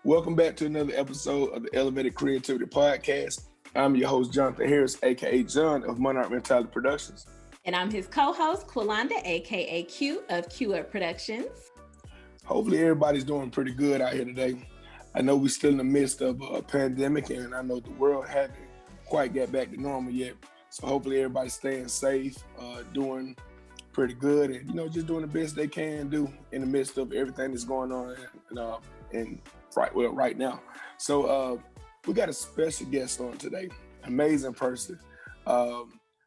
Welcome back to another episode of the Elevated Creativity Podcast. I'm your host, Jonathan Harris, aka John of Monarch Mentality Productions. And I'm his co-host, Quilanda, aka Q of Q Up Productions. Hopefully everybody's doing pretty good out here today. I know we're still in the midst of a pandemic, and I know the world hasn't quite got back to normal yet. So hopefully everybody's staying safe, doing pretty good, and just doing the best they can do in the midst of everything that's going on right now. So we got a special guest on today, amazing person,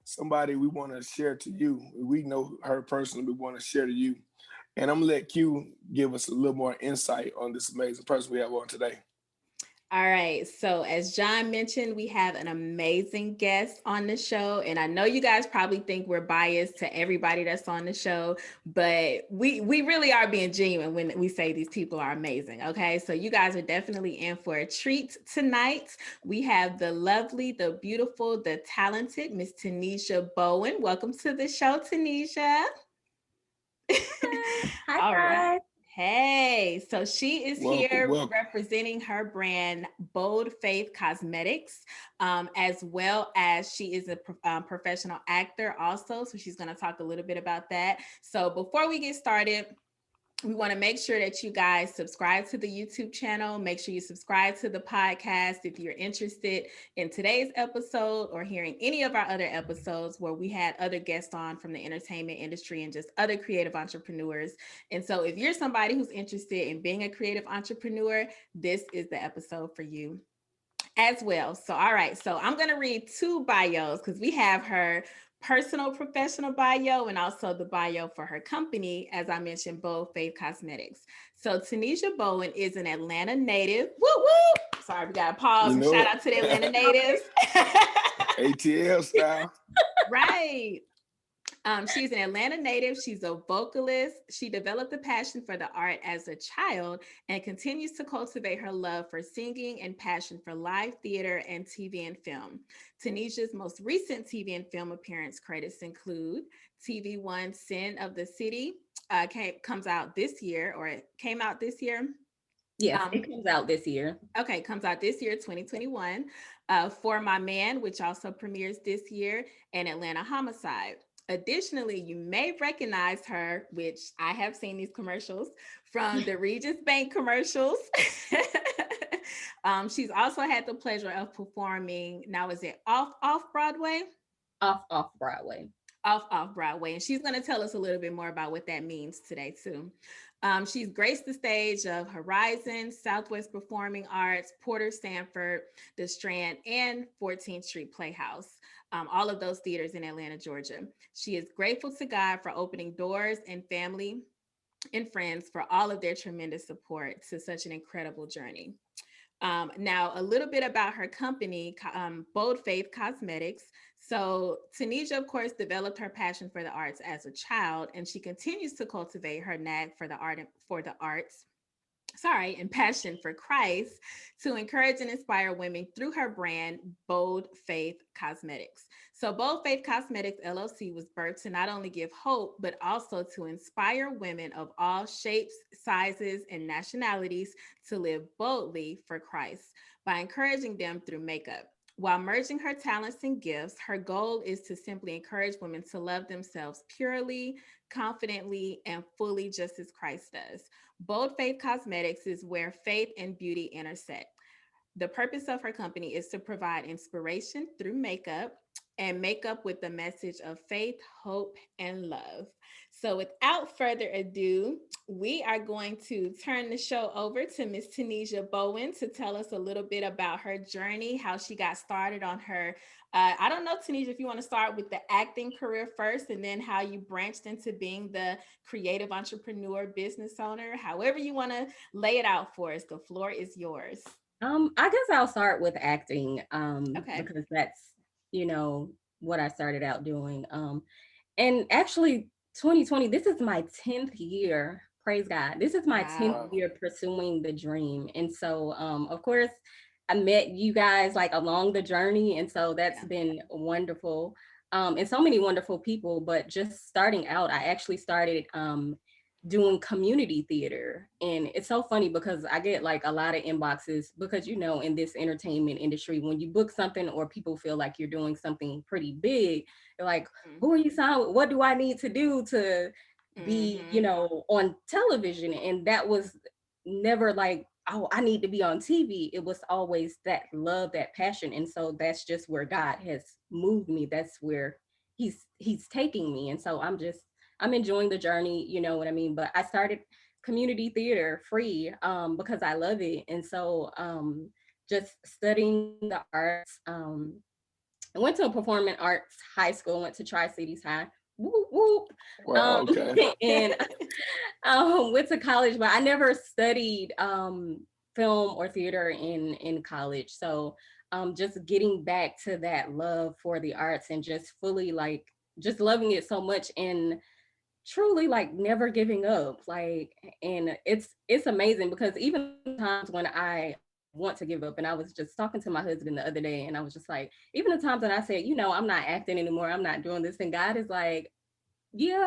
somebody we want to share to you. We know her personally, we want to share to you. And I'm gonna let Q give us a little more insight on this amazing person we have on today. All right. So as John mentioned, we have an amazing guest on the show. And I know you guys probably think we're biased to everybody that's on the show, but we really are being genuine when we say these people are amazing. Okay. So you guys are definitely in for a treat tonight. We have the lovely, the beautiful, the talented Miss Tunisia Bowen. Welcome to the show, Tunisia. Hi, All guys. right. Hey, so she is welcome. Representing her brand, Bold Faith Cosmetics, as well as she is a professional actor also. So she's going to talk a little bit about that. So before we get started, we want to make sure that you guys subscribe to the YouTube channel. Make sure you subscribe to the podcast if you're interested in today's episode or hearing any of our other episodes where we had other guests on from the entertainment industry and just other creative entrepreneurs. And so if you're somebody who's interested in being a creative entrepreneur, this is the episode for you as well. So, all right. So I'm going to read two bios because we have her personal professional bio and also the bio for her company, as I mentioned, Bold Faith Cosmetics. So Tunisia Bowen is an Atlanta native. Woo woo! Sorry, we got to pause and shout out to the Atlanta natives. ATL style. Right. She's an Atlanta native. She's a vocalist. She developed a passion for the art as a child and continues to cultivate her love for singing and passion for live theater and TV and film. Tunisia's most recent TV and film appearance credits include TVONE Sin of the City, comes out this year, or it came out this year. Yes, it comes out this year. Okay, comes out this year, 2021. For My Man, which also premieres this year, and Atlanta Homicide. Additionally, you may recognize her, which I have seen these commercials from the Regis Bank commercials. She's also had the pleasure of performing, now is it off Broadway? Off Broadway. Off Broadway. And she's going to tell us a little bit more about what that means today too. She's graced the stage of Horizon, Southwest Performing Arts, Porter Sanford, the Strand, and 14th St Playhouse. All of those theaters in Atlanta, Georgia. She is grateful to God for opening doors and family and friends for all of their tremendous support to such an incredible journey. Now, a little bit about her company, Bold Faith Cosmetics. So Tunisia, of course, developed her passion for the arts as a child, and she continues to cultivate her knack for the arts and passion for Christ to encourage and inspire women through her brand, Bold Faith Cosmetics. So Bold Faith Cosmetics LLC was birthed to not only give hope, but also to inspire women of all shapes, sizes, and nationalities to live boldly for Christ by encouraging them through makeup. While merging her talents and gifts, her goal is to simply encourage women to love themselves purely, confidently, and fully just as Christ does. Bold Faith Cosmetics is where faith and beauty intersect. The purpose of her company is to provide inspiration through makeup and makeup with the message of faith, hope, and love. So without further ado, we are going to turn the show over to Miss Tunisia Bowen to tell us a little bit about her journey, how she got started on her, I don't know, Tunisia, if you want to start with the acting career first and then how you branched into being the creative entrepreneur, business owner, however you want to lay it out for us. The floor is yours. I guess I'll start with acting, Okay. because that's, what I started out doing. And actually 2020, this is my 10th year. Praise God. This is my 10th year pursuing the dream. And so, of course, I met you guys like along the journey. And so that's been wonderful. And so many wonderful people, but just starting out, I actually started doing community theater. And it's so funny because I get like a lot of inboxes because, you know, in this entertainment industry, when you book something or people feel like you're doing something pretty big, they're like, who are you signed with? What do I need to do to be, you know, on television? And that was never like, oh, I need to be on TV. It was always that love, that passion. And so that's just where God has moved me. That's where he's taking me. And so I'm enjoying the journey, you know what I mean? But I started community theater free because I love it. And so just studying the arts. I went to a performing arts high school, went to Tri-Cities High. Whoop, whoop. Wow, okay. And went to college, but I never studied film or theater in college. So just getting back to that love for the arts and just fully like just loving it so much and truly like never giving up. Like, and it's amazing because even times when I want to give up, and I was just talking to my husband the other day, and I was just like, even the times when I said, you know, I'm not acting anymore, I'm not doing this, and God is like, yeah,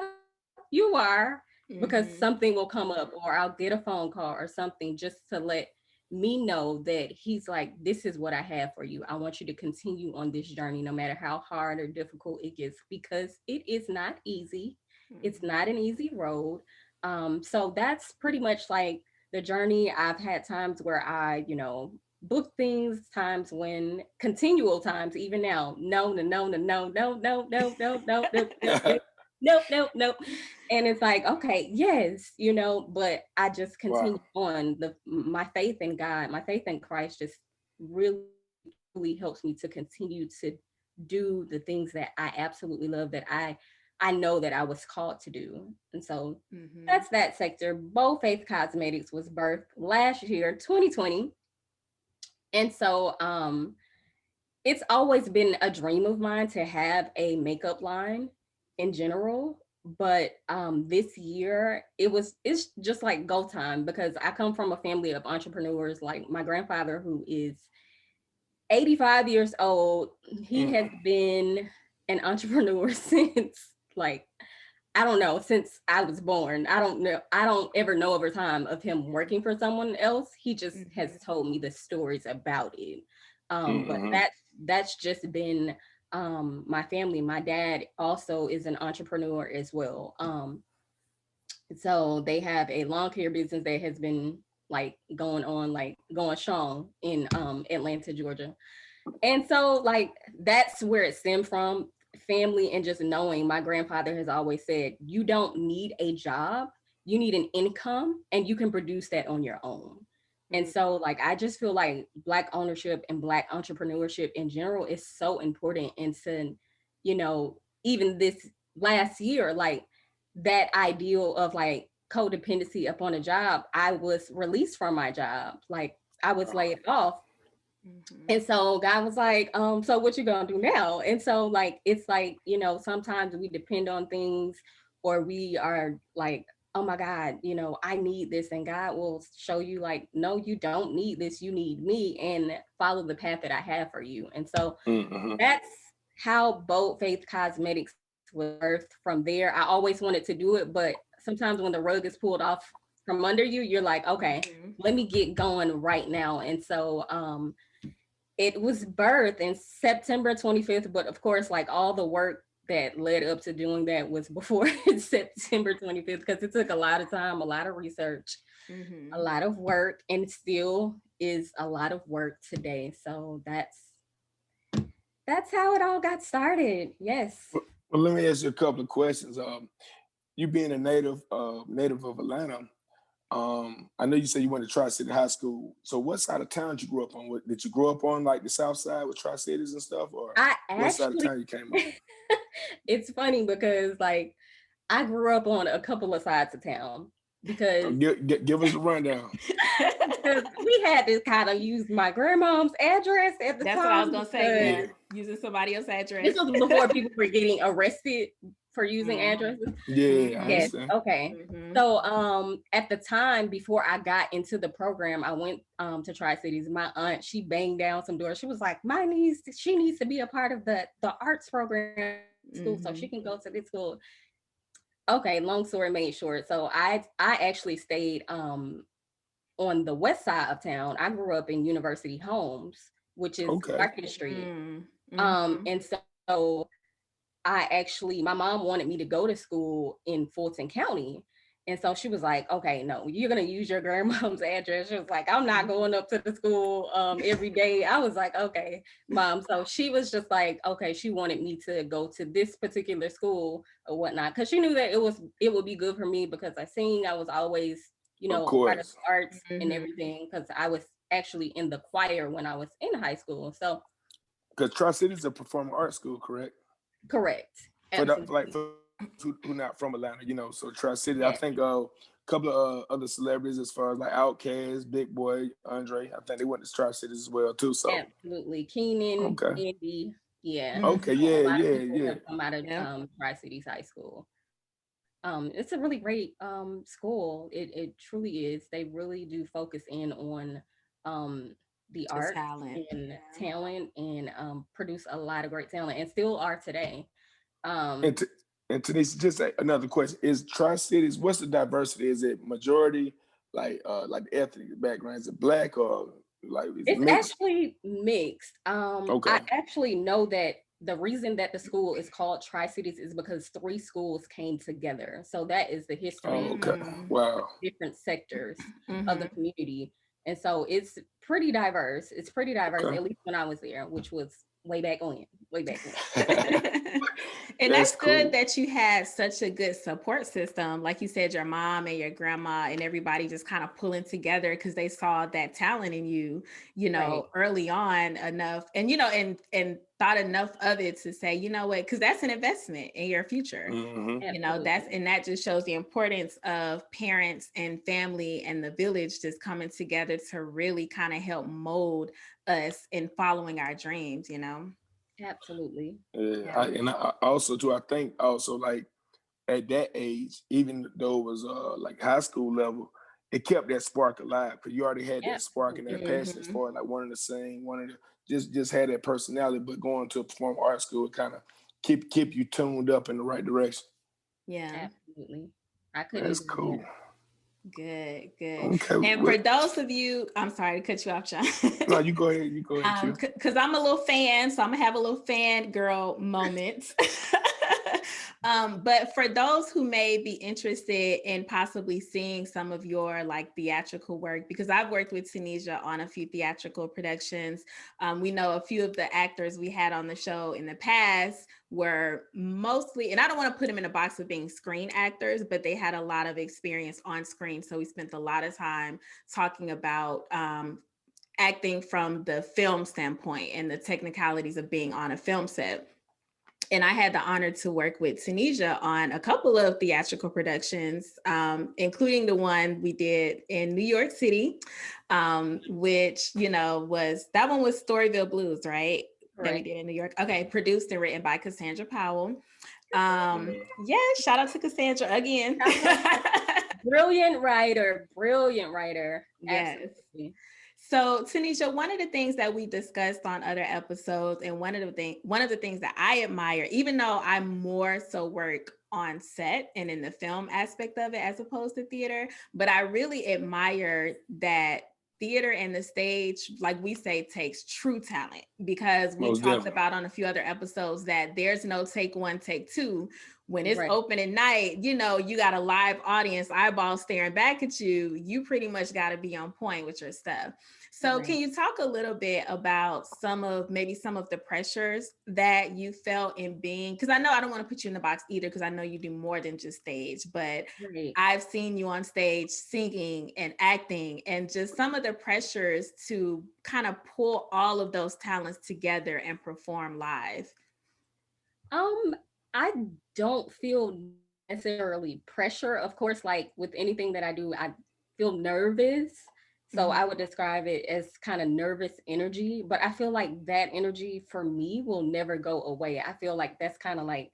you are, because something will come up, or I'll get a phone call or something just to let me know that he's like, this is what I have for you. I want you to continue on this journey, no matter how hard or difficult it gets, because it is not easy. It's not an easy road. So that's pretty much like the journey. I've had times where I, you know, book things, times when continual times, even now, no, no, no, no, no, no, no, no, no, no, no, no, no. Nope, nope, nope. And it's like, okay, yes, you know, but I just continue Wow. on. My faith in God, my faith in Christ just really, really helps me to continue to do the things that I absolutely love, that I know that I was called to do. And so that's that sector. Bold Faith Cosmetics was birthed last year, 2020. And so it's always been a dream of mine to have a makeup line in general. But this year it's just like go time, because I come from a family of entrepreneurs. Like my grandfather, who is 85 years old, he has been an entrepreneur since like, I don't know, since I was born. I don't know. I don't ever know of a time of him working for someone else. He just has told me the stories about it. But that's just been my family. My dad also is an entrepreneur as well. So they have a lawn care business that has been like going strong in Atlanta, Georgia. And so like that's where it stemmed from, family, and just knowing. My grandfather has always said, you don't need a job, you need an income, and you can produce that on your own. And so like I just feel like Black ownership and Black entrepreneurship in general is so important. And to, you know, even this last year, like that ideal of like codependency upon a job, I was released from my job. Like I was laid off. And so God was like, so what you gonna do now? And so like, it's like, you know, sometimes we depend on things, or we are like, oh my God, you know, I need this. And God will show you like, no, you don't need this. You need me, and follow the path that I have for you. And so that's how Bold Faith Cosmetics was birthed. From there, I always wanted to do it, but sometimes when the rug is pulled off from under you, you're like, okay, let me get going right now. And so it was birthed in September 25th, but of course, like all the work that led up to doing that was before September 25th, because it took a lot of time, a lot of research, a lot of work, and it still is a lot of work today. So that's how it all got started. Yes. Well, let me ask you a couple of questions. You being a native of Atlanta, I know you said you went to Tri-City High School. So what side of town did you grow up on? Did you grow up on like the South Side with Tri-Cities and stuff, or what side of town you came on? It's funny because like I grew up on a couple of sides of town. because Give us a rundown. because we had to kind of use my grandmom's address at the That's time. what I was gonna say. Yeah. Using somebody else's address. This was before people were getting arrested for using addresses. Yeah, I Yes. understand. Okay. So at the time before I got into the program, I went to Tri-Cities. My aunt, she banged down some doors. She was like, she needs to be a part of the arts program school so she can go to this school. Okay, long story made short. So I actually stayed on the west side of town. I grew up in University Homes, which is Market Street. And so my mom wanted me to go to school in Fulton County. And so she was like, okay, no, you're going to use your grandmom's address. She was like, I'm not going up to the school every day. I was like, okay, mom. So she was just like, okay, she wanted me to go to this particular school or whatnot. Cause she knew that it would be good for me because I was always, part of arts and everything. Cause I was actually in the choir when I was in high school. So. Because Tri-Cities is a performing arts school, correct? Correct. For who not from Atlanta, so Tri-City, I think a couple of other celebrities as far as like Outkast, Big Boy, Andre, I think they went to Tri-Cities as well too. So absolutely. Keenan, Andy, yeah. Okay, yeah. Come out of Tri-Cities High School. It's a really great school. It truly is. They really do focus in on the art and talent and produce a lot of great talent and still are today. And Tunisia, just another question: is Tri-Cities? What's the diversity? Is it majority like ethnic background? Is it Black or like it's mixed? Actually mixed. I actually know that the reason that the school is called Tri-Cities is because 3 schools came together. So that is the history. Wow. Different sectors of the community, and so it's pretty diverse. At least when I was there, which was way back when. And that's good that you had such a good support system. Like you said, your mom and your grandma and everybody just kind of pulling together because they saw that talent in you, early on enough. And, and thought enough of it to say, you know what, because that's an investment in your future. That just shows the importance of parents and family and the village just coming together to really kind of help mold us in following our dreams, Absolutely. I also too, I think also like at that age, even though it was like high school level, it kept that spark alive because you already had that spark and that passion as far as like wanting to sing, wanting to just had that personality, but going to a performing arts school kind of keep you tuned up in the right direction. Yeah, absolutely. I couldn't. That's cool. Good. Okay, and for those of you, I'm sorry to cut you off, John. No, you go ahead. Because I'm a little fan, so I'm gonna have a little fangirl moment. But for those who may be interested in possibly seeing some of your like theatrical work, because I've worked with Tunisia on a few theatrical productions. We know a few of the actors we had on the show in the past were mostly, and I don't want to put them in a box of being screen actors, but they had a lot of experience on screen. So we spent a lot of time talking about acting from the film standpoint and the technicalities of being on a film set. And I had the honor to work with Tunisia on a couple of theatrical productions, including the one we did in New York City, which, that one was Storyville Blues, right? Right. That we did in New York. Okay, produced and written by Cassandra Powell. Shout out to Cassandra again. Brilliant writer. Yes. Absolutely. So Tunisia, one of the things that we discussed on other episodes, and one of the things that I admire, even though I more so work on set and in the film aspect of it as opposed to theater, but I really admire that theater and the stage, like we say, takes true talent, because we talked about on a few other episodes that there's no take 1, take 2. When it's opening night, you got a live audience, eyeballs staring back at you. You pretty much got to be on point with your stuff. So can you talk a little bit about some of the pressures that you felt in being, because I know I don't want to put you in the box either, because I know you do more than just stage, but I've seen you on stage singing and acting, and just some of the pressures to kind of pull all of those talents together and perform live. I don't feel necessarily pressure. Of course, like with anything that I do, I feel nervous. So I would describe it as kind of nervous energy, but I feel like that energy for me will never go away. I feel like that's kind of like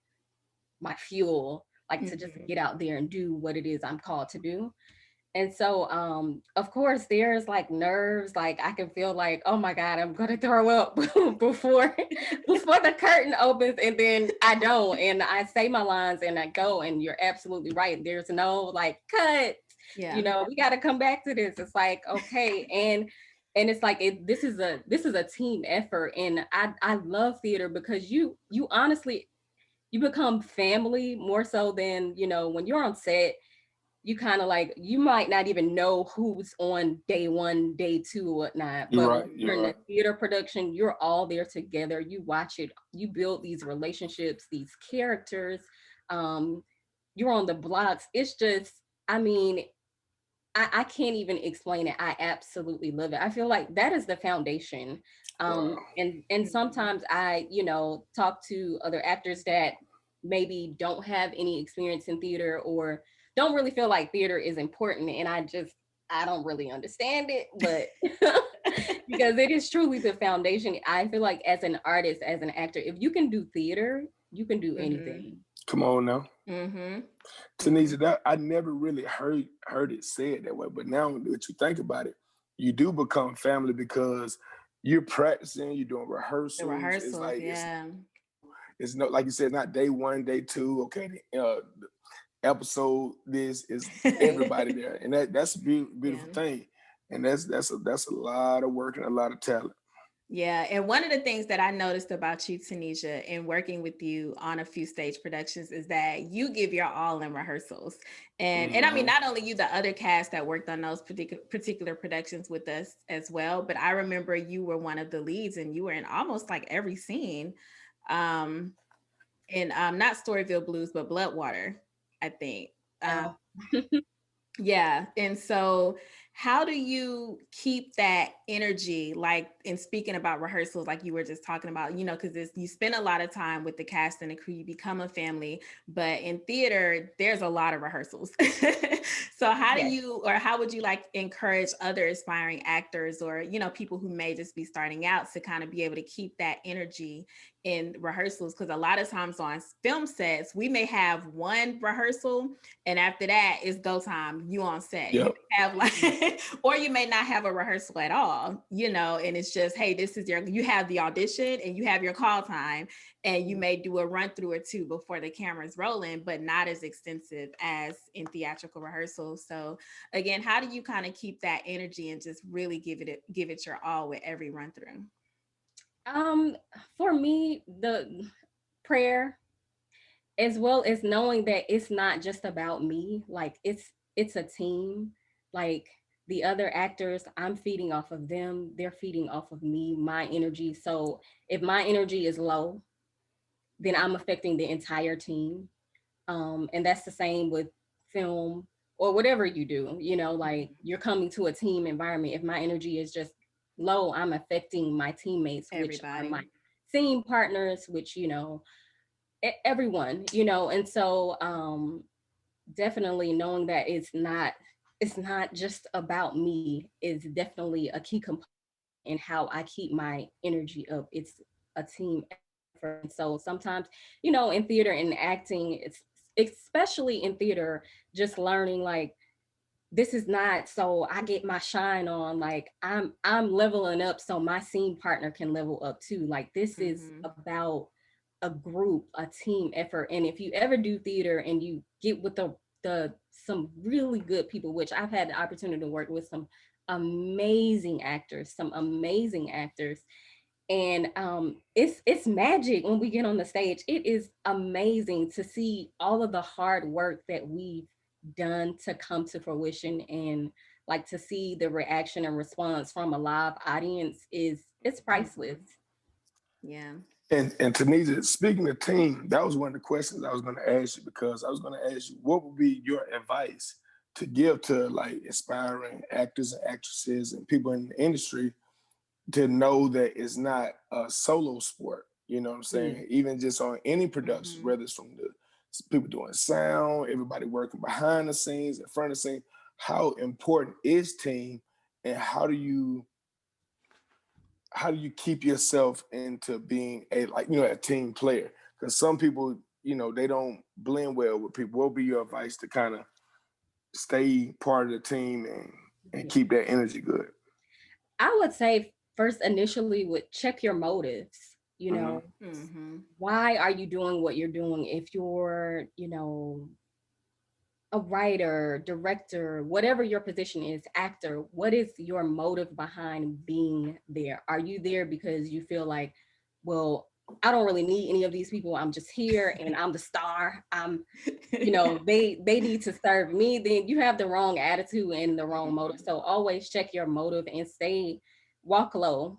my fuel, like to just get out there and do what it is I'm called to do. And so, of course, there's like nerves. Like I can feel like, oh my God, I'm gonna throw up before the curtain opens, and then I don't, and I say my lines and I go. And you're absolutely right. There's no like cut. Yeah. You know, we got to come back to this. It's like okay, and it's like this is a team effort, and I love theater because you honestly you become family more so than when you're on set you kind of like you might not even know who's on day one, day two, or whatnot. You're But right. when you're in a theater production, you're all there together. You watch it, you build these relationships, these characters. You're on the blocks. It's just, I mean, I can't even explain it. I absolutely love it. I feel like that is the foundation. And sometimes I, talk to other actors that maybe don't have any experience in theater or don't really feel like theater is important. And I don't really understand it, but because it is truly the foundation. I feel like as an artist, as an actor, if you can do theater, you can do anything. Come on now. Tunisia, that I never really heard it said that way, but now that you think about it, you do become family because you're practicing, you're doing rehearsals. The rehearsals, it's like yeah. it's no, like you said, not day one, day two. Okay, episode this is everybody there, and that's a beautiful thing, and that's a lot of work and a lot of talent. Yeah. And one of the things that I noticed about you, Tunisia, in working with you on a few stage productions is that you give your all in rehearsals. And I mean, not only you, the other cast that worked on those particular productions with us as well, but I remember you were one of the leads and you were in almost like every scene in not Storyville Blues, but Bloodwater, I think. Yeah. And so how do you keep that energy, like in speaking about rehearsals, like you were just talking about, because you spend a lot of time with the cast and the crew, you become a family, but in theater, there's a lot of rehearsals. So how would you like encourage other aspiring actors or, people who may just be starting out to kind of be able to keep that energy in rehearsals? Because a lot of times on film sets, we may have one rehearsal and after that it's go time, you on set. Yep. You have like, or you may not have a rehearsal at all, and it's just, hey, this is you have the audition and you have your call time and you may do a run through or two before the camera's rolling, but not as extensive as in theatrical rehearsals. So again, how do you kind of keep that energy and just really give it your all with every run through? For me, the prayer, as well as knowing that it's not just about me, like it's a team. Like the other actors, I'm feeding off of them, they're feeding off of me, my energy. So if my energy is low, then I'm affecting the entire team. And that's the same with film or whatever you do, like you're coming to a team environment. If my energy is just low, I'm affecting my teammates, which are my scene partners, which, everyone, and so definitely knowing that it's not just about me is definitely a key component in how I keep my energy up. It's a team effort. And so sometimes, in theater and acting, it's especially in theater, just learning like this is not so I get my shine on, like I'm leveling up so my scene partner can level up too. Like this is about a group, a team effort. And if you ever do theater and you get with the some really good people, which I've had the opportunity to work with some amazing actors, and it's magic when we get on the stage. It is amazing to see all of the hard work that we've done to come to fruition, and like to see the reaction and response from a live audience it's priceless. Yeah. And Tunisia, speaking of team, that was one of the questions I was going to ask you, because I was going to ask you what would be your advice to give to like aspiring actors and actresses and people in the industry to know that it's not a solo sport. You know what I'm saying? Even just on any production, whether it's from the people doing sound, everybody working behind the scenes, in front of the scenes. How important is team, and how do you keep yourself into being a team player? Because some people, they don't blend well with people. What would be your advice to kind of stay part of the team and keep that energy good? I would say first initially would check your motives. Why are you doing what you're doing? If you're, a writer, director, whatever your position is, actor, what is your motive behind being there? Are you there because you feel like, well, I don't really need any of these people. I'm just here and I'm the star. They need to serve me. Then you have the wrong attitude and the wrong motive. So always check your motive and walk low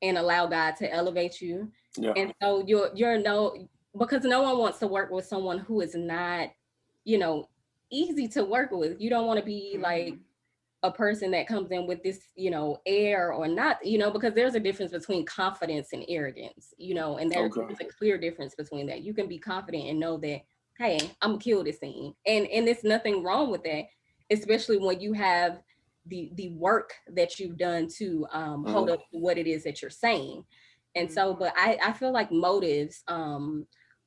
and allow God to elevate you. Yeah. And so because no one wants to work with someone who is not, easy to work with. You don't want to be like a person that comes in with this, air or not, because there's a difference between confidence and arrogance, and there's a clear difference between that. You can be confident and know that, hey, I'm gonna kill this thing. And there's nothing wrong with that, especially when you have the work that you've done to hold up to what it is that you're saying. And so, but I feel like motives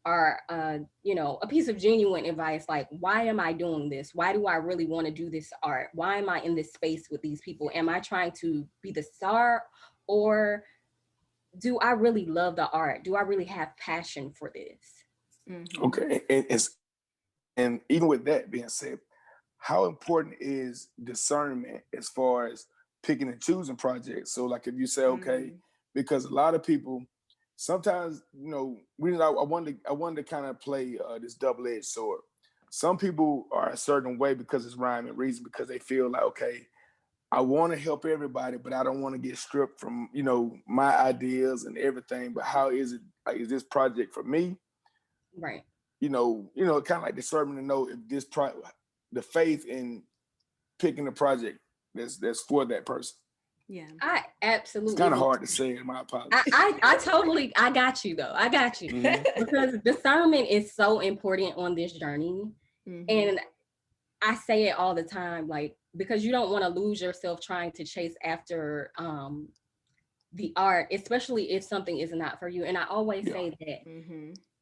are a piece of genuine advice. Like, why am I doing this? Why do I really want to do this art? Why am I in this space with these people? Am I trying to be the star, or do I really love the art? Do I really have passion for this? Okay, and even with that being said, how important is discernment as far as picking and choosing projects? So like if you say, okay, because a lot of people sometimes, I wanted to kind of play this double-edged sword. Some people are a certain way because it's rhyme and reason, because they feel like, okay, I want to help everybody, but I don't want to get stripped from, my ideas and everything. But how is it? Like, is this project for me? Right. Kind of like discernment to know if this the faith in picking the project that's for that person. Yeah, I absolutely. It's kind of hard to say. My apologies. I got you though. I got you because discernment is so important on this journey, and I say it all the time, like, because you don't want to lose yourself trying to chase after the art, especially if something is not for you. And I always say that,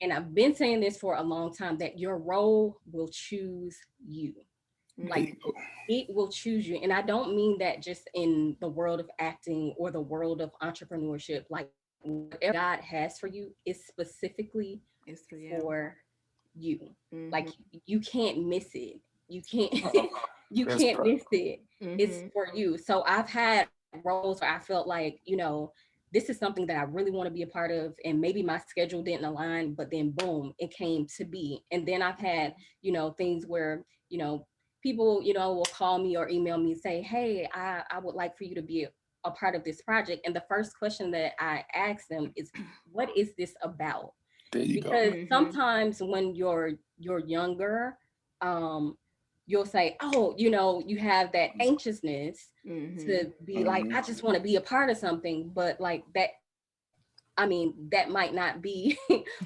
and I've been saying this for a long time, that your role will choose you. Like, it will choose you. And I don't mean that just in the world of acting or the world of entrepreneurship. Like, whatever God has for you is specifically for you. Like, you can't miss it. You can't miss it. It's for you. So I've had roles where I felt like, this is something that I really want to be a part of, and maybe my schedule didn't align, but then boom, it came to be. And then I've had, things where, people, will call me or email me and say, hey, I would like for you to be a part of this project. And the first question that I ask them is, what is this about? Because sometimes when you're younger, you'll say, oh, you have that anxiousness to be like, I just want to be a part of something. But like that, that might not be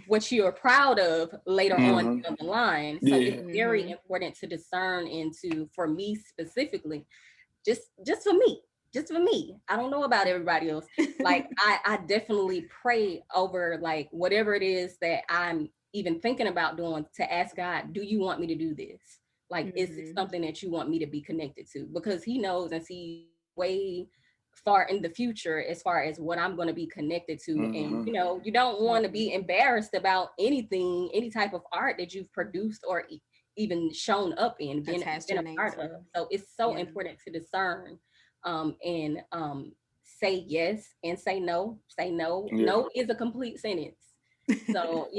what you're proud of later on down the line. So it's very important to discern into, for me specifically, just for me. I don't know about everybody else. Like, I definitely pray over, like, whatever it is that I'm even thinking about doing, to ask God, do you want me to do this? Like, is it something that you want me to be connected to? Because he knows and sees way far in the future as far as what I'm going to be connected to. And, you don't want to be embarrassed about anything, any type of art that you've produced or even shown up in, been a part of. So it's so important to discern and say yes and say no. Say no. No is a complete sentence. So,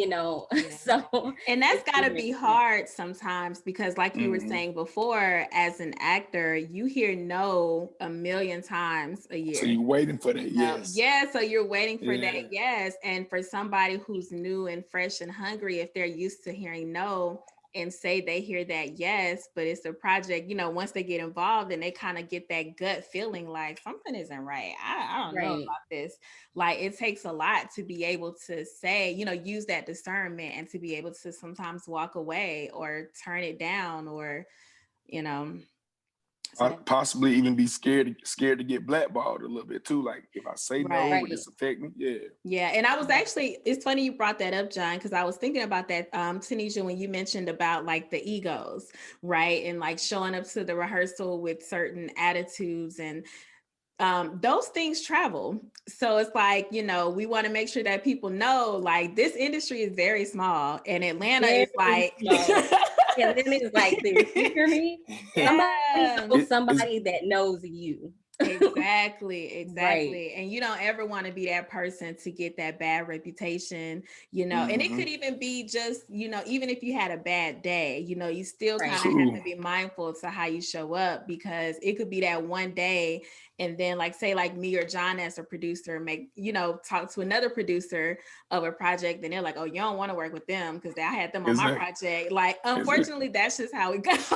so. And that's gotta be hard sometimes, because like you were saying before, as an actor, you hear no a million times a year. So you're waiting for that yes. Yeah, so you're waiting for that yes. And for somebody who's new and fresh and hungry, if they're used to hearing no, and say they hear that yes, but it's a project, once they get involved and they kind of get that gut feeling like something isn't right. I don't know Right. about this. Like it takes a lot to be able to say, use that discernment and to be able to sometimes walk away or turn it down or, you know. So Possibly even be scared to get blackballed a little bit too. Like if I say no, right. would this affect me? Yeah. Yeah. And I was actually, it's funny you brought that up, John, because I was thinking about that, Tunisia, when you mentioned about like the egos, right? And like showing up to the rehearsal with certain attitudes and those things travel. So it's like, we want to make sure that people know like this industry is very small and Atlanta Very is like small. And then it's like this. You hear me? yeah. Somebody that knows you. Exactly. Right. And you don't ever want to be that person to get that bad reputation, and it could even be just, even if you had a bad day, you still kind of have to be mindful to how you show up, because it could be that one day and then like say like me or John as a producer talk to another producer of a project and they're like, oh, you don't want to work with them because I had them on my project. Like unfortunately that's just how it goes.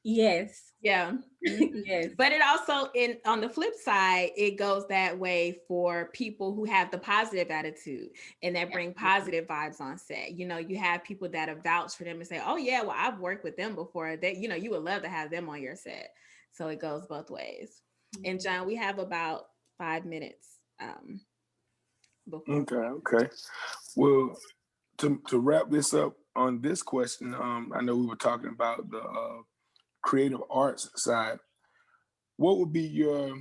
Yes. Yeah. Yes. But it also on the flip side, it goes that way for people who have the positive attitude and that bring positive vibes on set. You have people that have vouched for them and say, oh yeah, well, I've worked with them before. That, you would love to have them on your set. So it goes both ways. And John, we have about 5 minutes. Before. Okay. Well, to wrap this up on this question, I know we were talking about the creative arts side. What would be your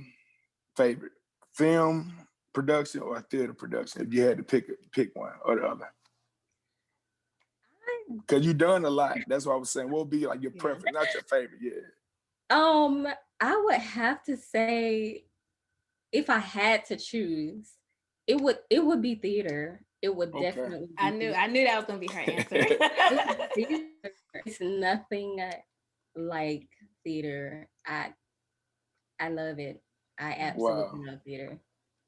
favorite, film production or theater production, if you had to pick one or the other? Because you've done a lot. That's what I was saying. What would be like your preference, not your favorite? Yeah. I would have to say, if I had to choose, it would be theater. It would definitely be I knew that was gonna be her answer. It's nothing like theater. I love it. I absolutely love theater.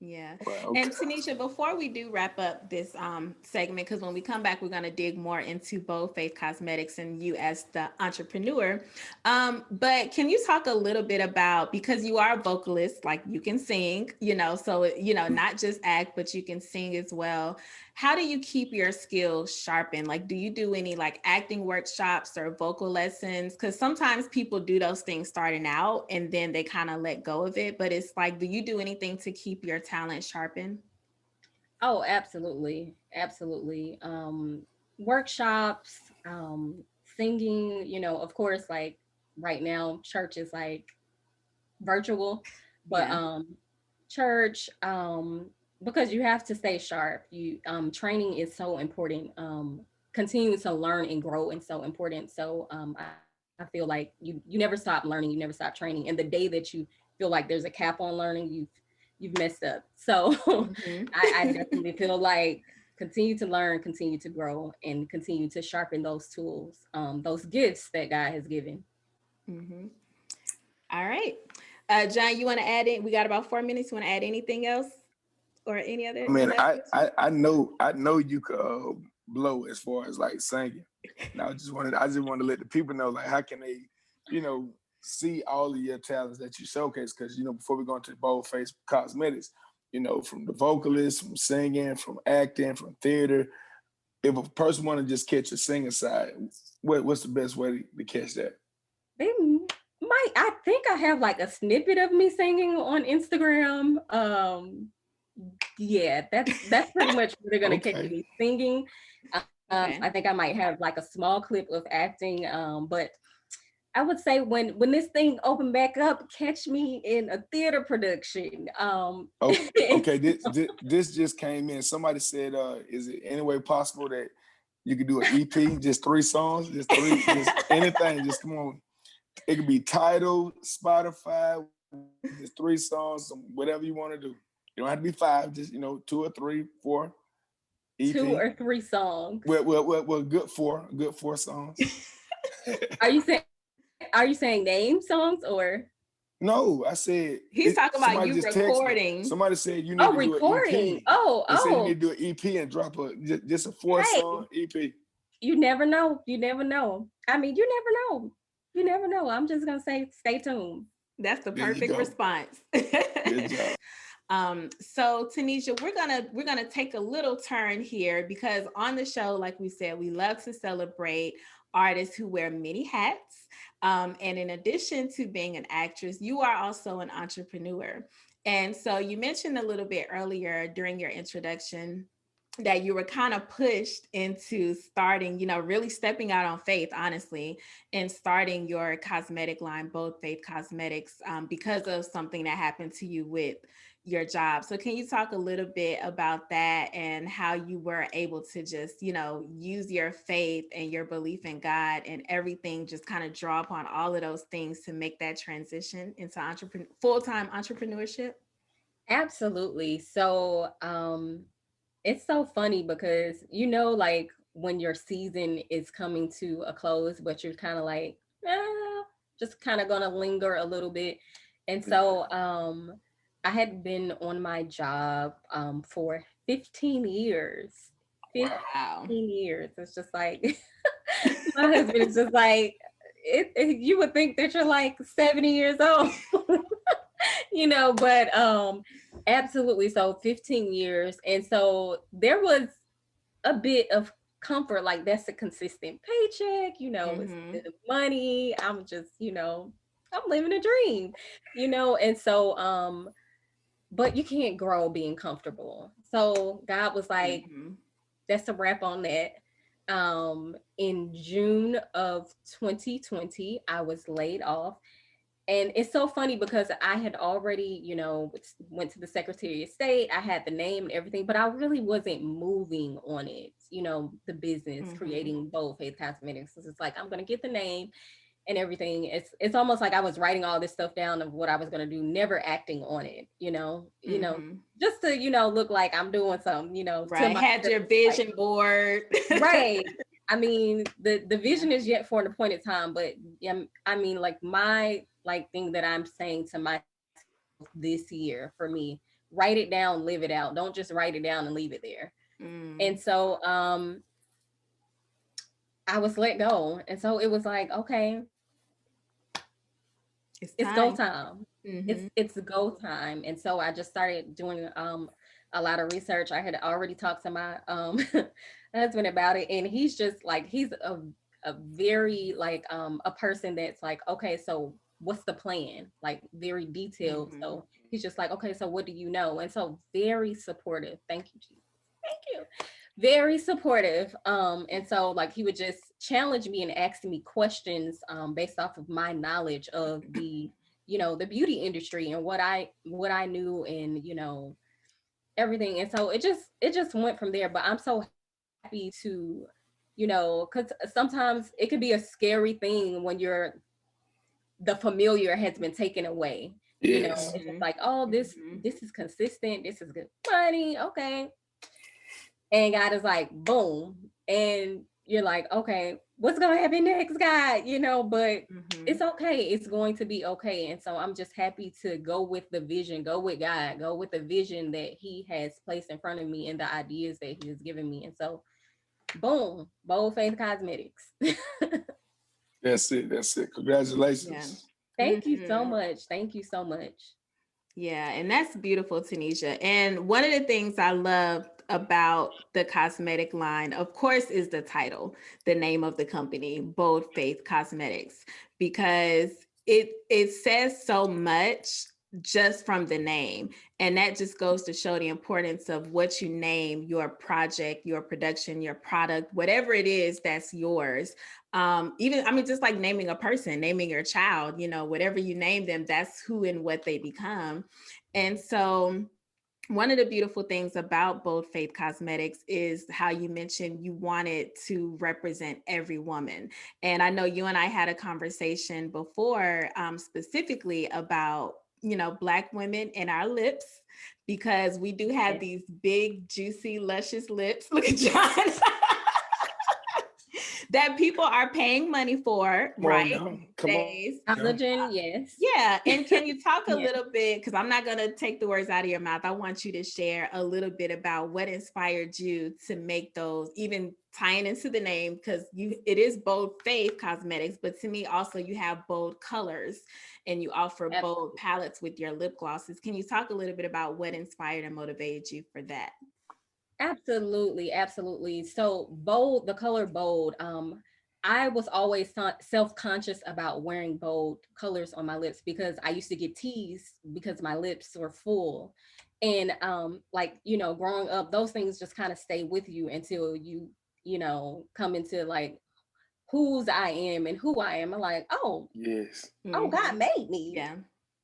Yeah. And Tunisia, before we do wrap up this segment, because when we come back, we're going to dig more into both Faith Cosmetics and you as the entrepreneur. But can you talk a little bit about, because you are a vocalist, like you can sing, so, not just act, but you can sing as well. How do you keep your skills sharpened? Like, do you do any like acting workshops or vocal lessons? Because sometimes people do those things starting out and then they kind of let go of it. But it's like, do you do anything to keep your talent sharpened? Oh, absolutely. Absolutely. Workshops, singing, of course, like right now, church is like virtual, but church, because you have to stay sharp. Training is so important. Continuing to learn and grow is so important. So I feel like you never stop learning, you never stop training. And the day that you feel like there's a cap on learning, you've messed up. So I definitely feel like continue to learn, continue to grow, and continue to sharpen those tools, those gifts that God has given. All right. John, you want to add in? We got about 4 minutes. You want to add anything else or any other? I mean, I know you could blow as far as like singing. And I just wanted to let the people know, like, how can they, see all of your talents that you showcase? Because before we go into Boldface Cosmetics, from the vocalist, from singing, from acting, from theater. If a person want to just catch the singing side, what's the best way to catch that? I think I have like a snippet of me singing on Instagram. Yeah, that's pretty much where they're gonna catch me singing. I think I might have like a small clip of acting, but I would say when this thing opened back up, catch me in a theater production. Okay, this just came in. Somebody said, is it any way possible that you could do an EP, just 3 songs, just anything, just come on. It could be titled, Spotify, just 3 songs, whatever you want to do. You don't have to be 5, just 2 or 3, 4. EP. 2 or 3 songs. Well, good 4 songs. Are you saying name songs or? No, I said he's talking about you recording. Somebody said you need to recording. do an EP. They said you need to do an EP and drop just a 4-song EP. You never know. You never know. I mean, you never know. You never know. I'm just gonna say, stay tuned. That's the There you perfect go. response. Good job. So Tunisia, we're gonna take a little turn here because on the show, like we said, we love to celebrate artists who wear many hats. And in addition to being an actress, you are also an entrepreneur. And so you mentioned a little bit earlier during your introduction that you were kind of pushed into starting, really stepping out on faith, honestly, and starting your cosmetic line, Bold Faith Cosmetics, because of something that happened to you with your job. So can you talk a little bit about that and how you were able to just, use your faith and your belief in God and everything, just kind of draw upon all of those things to make that transition into full-time entrepreneurship? Absolutely. So, it's so funny because like when your season is coming to a close, but you're kind of like, just kind of gonna linger a little bit. And so I had been on my job for 15 years. 15 Wow. years. It's just like my husband is just like, you would think that you're like 70 years old. But absolutely. So 15 years. And so there was a bit of comfort, like that's a consistent paycheck, it's good money. I'm just, I'm living a dream, and so but you can't grow being comfortable. So God was like, that's a wrap on that. In June of 2020, I was laid off. And it's so funny because I had already, went to the Secretary of State. I had the name and everything, but I really wasn't moving on it, the business, creating Bold Faith Cosmetics. It's like, I'm going to get the name and everything. It's almost like I was writing all this stuff down of what I was going to do, never acting on it, just to, look like I'm doing something, Right. Had your vision board. Right. I mean, the vision is yet for an appointed time, but I mean, like my thing that I'm saying to myself this year for me, write it down, live it out. Don't just write it down and leave it there. And so I was let go. And so it was like, okay, it's go time. It's go time. And so I just started doing a lot of research. I had already talked to my husband about it, and he's just like, he's a very like a person that's like, okay, so what's the plan? Like very detailed. So he's just like, okay, so what do you know? And so very supportive. Thank you, Jesus. Thank you. Very supportive. And so like he would just challenge me and ask me questions based off of my knowledge of the the beauty industry and what I knew, and everything. And so it just went from there. But I'm so happy to, because sometimes it could be a scary thing when the familiar has been taken away. Yes. It's just like, oh, this is consistent, this is good money, okay. And God is like, boom. And you're like, okay, what's gonna happen next, God? But it's okay. It's going to be okay. And so I'm just happy to go with the vision, go with God, go with the vision that He has placed in front of me and the ideas that He has given me. And so, boom, Bold Faith Cosmetics. That's it. Congratulations. Yeah. Thank you so much. Thank you so much. Yeah, and that's beautiful, Tunisia. And one of the things I love about the cosmetic line, of course, is the title, the name of the company, Bold Faith Cosmetics, because it says so much just from the name. And that just goes to show the importance of what you name your project, your production, your product, whatever it is that's yours. Just like naming a person, naming your child, whatever you name them, that's who and what they become. And so one of the beautiful things about Bold Faith Cosmetics is how you mentioned you wanted to represent every woman. And I know you and I had a conversation before, specifically about, Black women and our lips, because we do have these big, juicy, luscious lips. Look at John. that people are paying money for, Come on right? now. Come Days. on. Collagen, yes. Yeah. And can you talk a Yeah. little bit, because I'm not going to take the words out of your mouth. I want you to share a little bit about what inspired you to make those, even tying into the name, because it is Bold Faith Cosmetics, but to me also you have bold colors and you offer bold palettes with your lip glosses. Can you talk a little bit about what inspired and motivated you for that? Absolutely, absolutely. So bold, the color bold, I was always self-conscious about wearing bold colors on my lips because I used to get teased because my lips were full. And like, you know, growing up, those things just kind of stay with you until you know, come into like whose I am and who I am. I'm like, oh, Yes. oh, God made me. Yeah.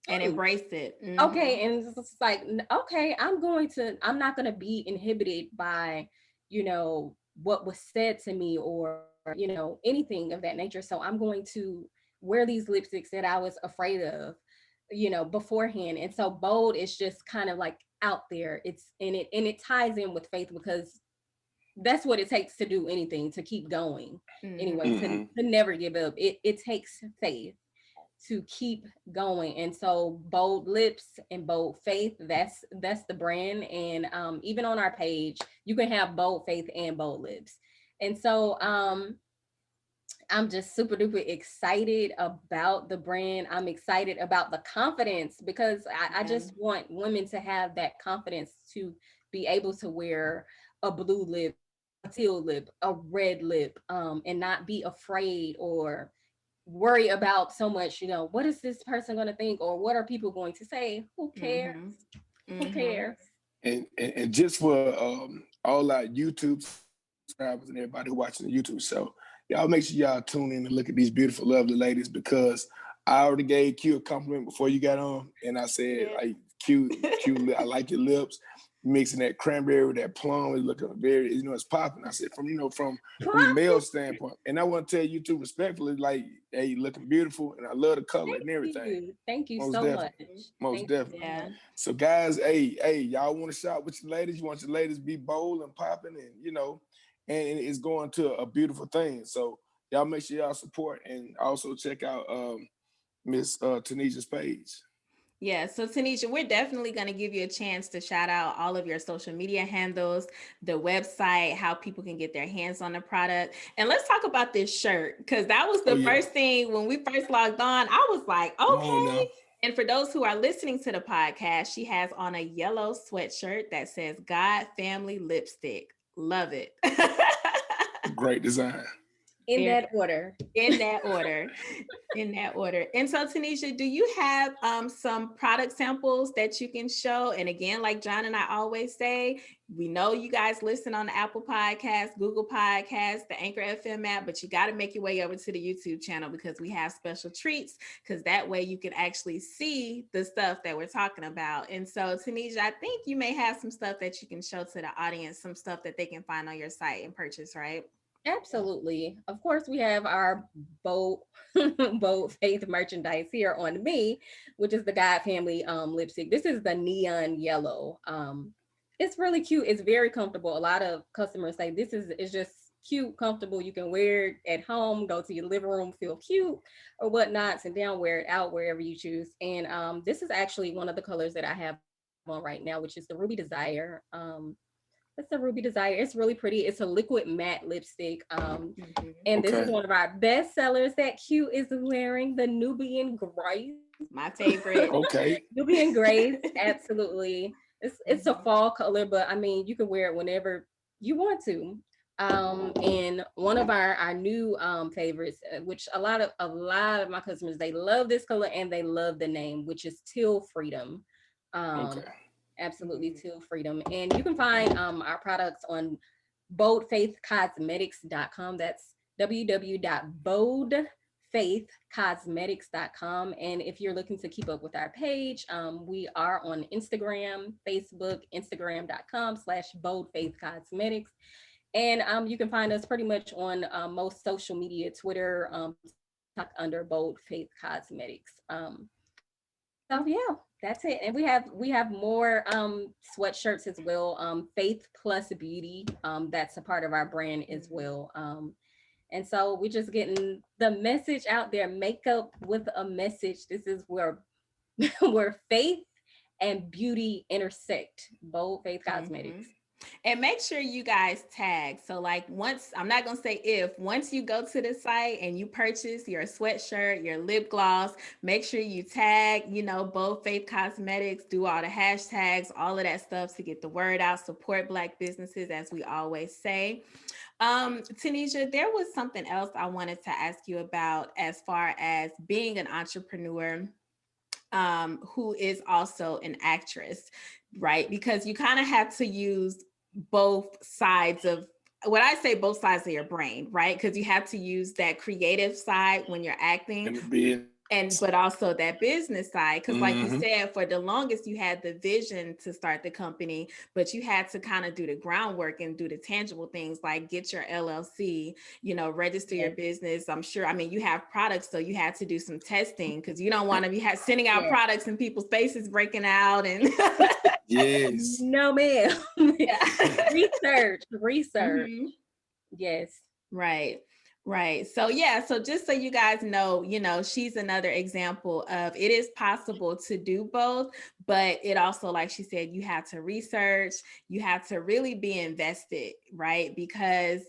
And Mm. embrace it. Okay. And it's just like, okay, I'm not going to be inhibited by, you know, what was said to me or, you know, anything of that nature. So I'm going to wear these lipsticks that I was afraid of, you know, beforehand. And so bold is just kind of like out there. It ties in with faith because that's what it takes to do anything, to keep going. Anyway, to never give up. It takes faith to keep going. And so bold lips and bold faith, that's the brand. And even on our page you can have bold faith and bold lips. And so I'm just super duper excited about the brand. I'm excited about the confidence because I just want women to have that confidence to be able to wear a blue lip, a teal lip, a red lip, and not be afraid or worry about so much, you know, what is this person going to think or what are people going to say? Who cares? Who cares? And just for all our YouTube subscribers and everybody who watching the YouTube show, y'all make sure y'all tune in and look at these beautiful, lovely ladies because I already gave Q a compliment before you got on, and I said, like, Q, I like your lips. Mixing that cranberry with that plum is looking very, you know, it's popping. I said, from the male standpoint, and I want to tell you too, respectfully, like, hey, you looking beautiful, and I love the color and everything. Thank you Most so definitely. much. Most definitely. Yeah. So guys, hey, y'all want to shop with your ladies? You want your ladies to be bold and popping, and you know, and it's going to a beautiful thing. So y'all make sure y'all support and also check out Miss Tunisia's page. Yeah, so Tanisha, we're definitely going to give you a chance to shout out all of your social media handles, the website, how people can get their hands on the product. And let's talk about this shirt, because that was the first thing when we first logged on. I was like, okay. And for those who are listening to the podcast, she has on a yellow sweatshirt that says God Family Lipstick. Love it. Great design. In that order. And so Tanisha, do you have some product samples that you can show? And again, like John and I always say, we know you guys listen on the Apple Podcast, Google Podcast, the Anchor FM app, but you got to make your way over to the YouTube channel because we have special treats, because that way you can actually see the stuff that we're talking about. And so Tanisha, I think you may have some stuff that you can show to the audience, some stuff that they can find on your site and purchase, right? Absolutely. Of course, we have our bold faith merchandise here on me, which is the God Family lipstick. This is the neon yellow. It's really cute. It's very comfortable. A lot of customers say this is just cute, comfortable. You can wear it at home, go to your living room, feel cute or whatnot, sit down, wear it out wherever you choose. And this is actually one of the colors that I have on right now, which is the Ruby Desire. It's a Ruby Desire. It's really pretty. It's a liquid matte lipstick. And this is one of our best sellers that Q is wearing, the Nubian Grace. My favorite. Okay. Nubian Grace, absolutely. It's a fall color, but I mean, you can wear it whenever you want to. And one of our new favorites, which a lot of my customers, they love this color and they love the name, which is Teal Freedom. Absolutely, Teal Freedom. And you can find our products on boldfaithcosmetics.com. That's www.boldfaithcosmetics.com. And if you're looking to keep up with our page, we are on Instagram, Facebook, instagram.com/boldfaithcosmetics. And you can find us pretty much on most social media, Twitter, under Bold Faith Cosmetics. So yeah, that's it. And we have more sweatshirts as well. Faith Plus Beauty, that's a part of our brand as well. And so we're just getting the message out there. Makeup with a message. This is where where faith and beauty intersect. Bold Faith Mhm. Cosmetics. And make sure you guys tag. So, like, once, I'm not going to say if, once you go to the site and you purchase your sweatshirt, your lip gloss, make sure you tag, both Faith Cosmetics, do all the hashtags, all of that stuff to get the word out, support Black businesses, as we always say. Tunisia, there was something else I wanted to ask you about as far as being an entrepreneur, who is also an actress, right? Because you kind of have to use both sides of, what I say, both sides of your brain, right? Because you have to use that creative side when you're acting, And be but also that business side, because like you mm-hmm. said, for the longest you had the vision to start the company, but you had to kind of do the groundwork and do the tangible things, like get your LLC, register your business. I'm sure, I mean, you have products, so you had to do some testing, because you don't want to be sending out products and people's faces breaking out and yes. No, ma'am. research Mm-hmm. Yes. Right. So yeah, so just so you guys know, she's another example of, it is possible to do both, but it also, like she said, you have to research, you have to really be invested, right? Because,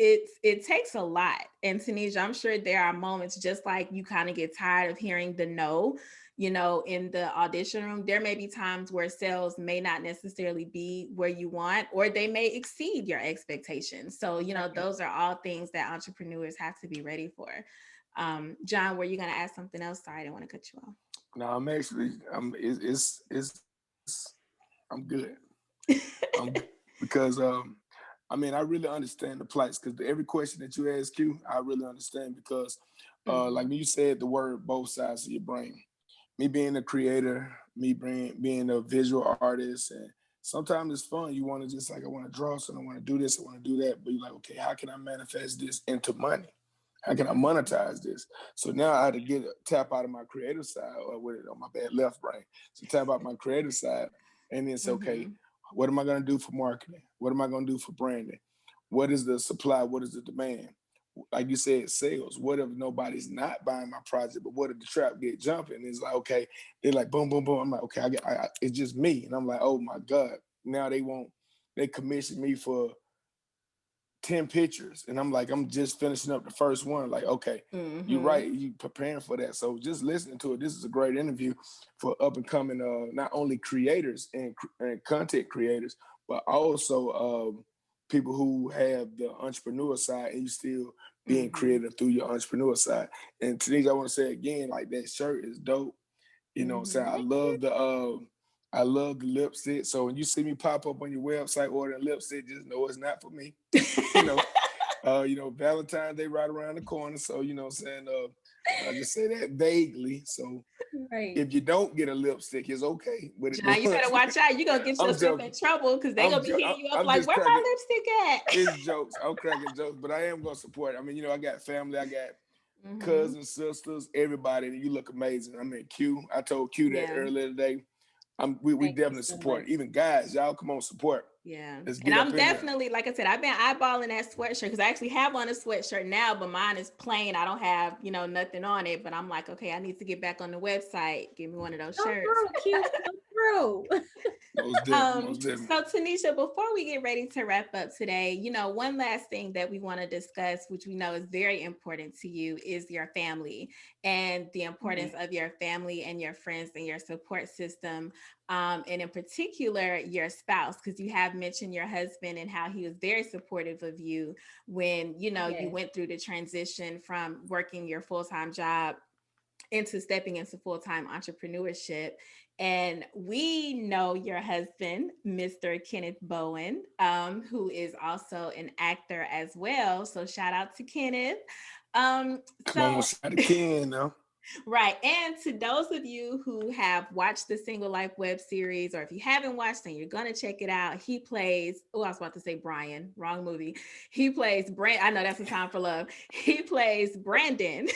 it takes a lot. And Tunisia, I'm sure there are moments, just like you kind of get tired of hearing the no, in the audition room. There may be times where sales may not necessarily be where you want, or they may exceed your expectations. So, those are all things that entrepreneurs have to be ready for. John, were you going to ask something else? Sorry, I didn't want to cut you off. No, I'm good. Because I mean, I really understand the plights, because every question that you ask, I really understand, because like you said, the word both sides of your brain. Me being a creator, being a visual artist, and sometimes it's fun. You want to just, like, I want to draw, so I want to do this, I want to do that, but you're like, okay, how can I manifest this into money? How can I monetize this? So now I had to tap out of my creative side, or with it on my bad left brain. So tap out my creative side, and then say, okay, what am I going to do for marketing? What am I going to do for branding? What is the supply? What is the demand? Like you said, sales. What if nobody's not buying my project, but what if the trap get jumping? It's like, okay, they're like, boom, boom, boom. I'm like, okay, it's just me. And I'm like, oh my God. Now they commission me for 10 pictures. And I'm like, I'm just finishing up the first one. Like, okay, you're right. You preparing for that. So just listening to it, this is a great interview for up and coming, not only creators and content creators, but also people who have the entrepreneur side, and you still being creative through your entrepreneur side. And Tunisia, I want to say again, like, that shirt is dope. You know what I'm saying? I love the lipstick. So when you see me pop up on your website ordering lipstick, just know it's not for me. Valentine's Day right around the corner. So, you know what I'm saying? I just say that vaguely. So if you don't get a lipstick, it's okay. But John, you better watch out. You're going to get yourself in trouble, because they're going to be hitting you up like, where my lipstick at? It's jokes. I'm cracking jokes, but I am going to support. I mean, I got family. I got cousins, sisters, everybody. You look amazing. I mean, Q. I told Q that earlier today. We definitely support. Even guys, y'all come on, support. Yeah. And I'm definitely, like I said, I've been eyeballing that sweatshirt, because I actually have on a sweatshirt now, but mine is plain. I don't have, nothing on it, but I'm like, okay, I need to get back on the website. Give me one of those shirts. Cute. Most definitely. So Tunisia, before we get ready to wrap up today, one last thing that we want to discuss, which we know is very important to you, is your family, and the importance of your family and your friends and your support system. And in particular, your spouse, because you have mentioned your husband and how he was very supportive of you when, you went through the transition from working your full-time job into stepping into full-time entrepreneurship. And we know your husband, Mr. Kenneth Bowen, who is also an actor as well. So shout out to Kenneth. Come on, shout out to Ken now. Right. And to those of you who have watched the Single Life web series, or if you haven't watched and you're going to check it out, he plays, I was about to say Brian, wrong movie. He plays I know that's A Time for Love. He plays Brandon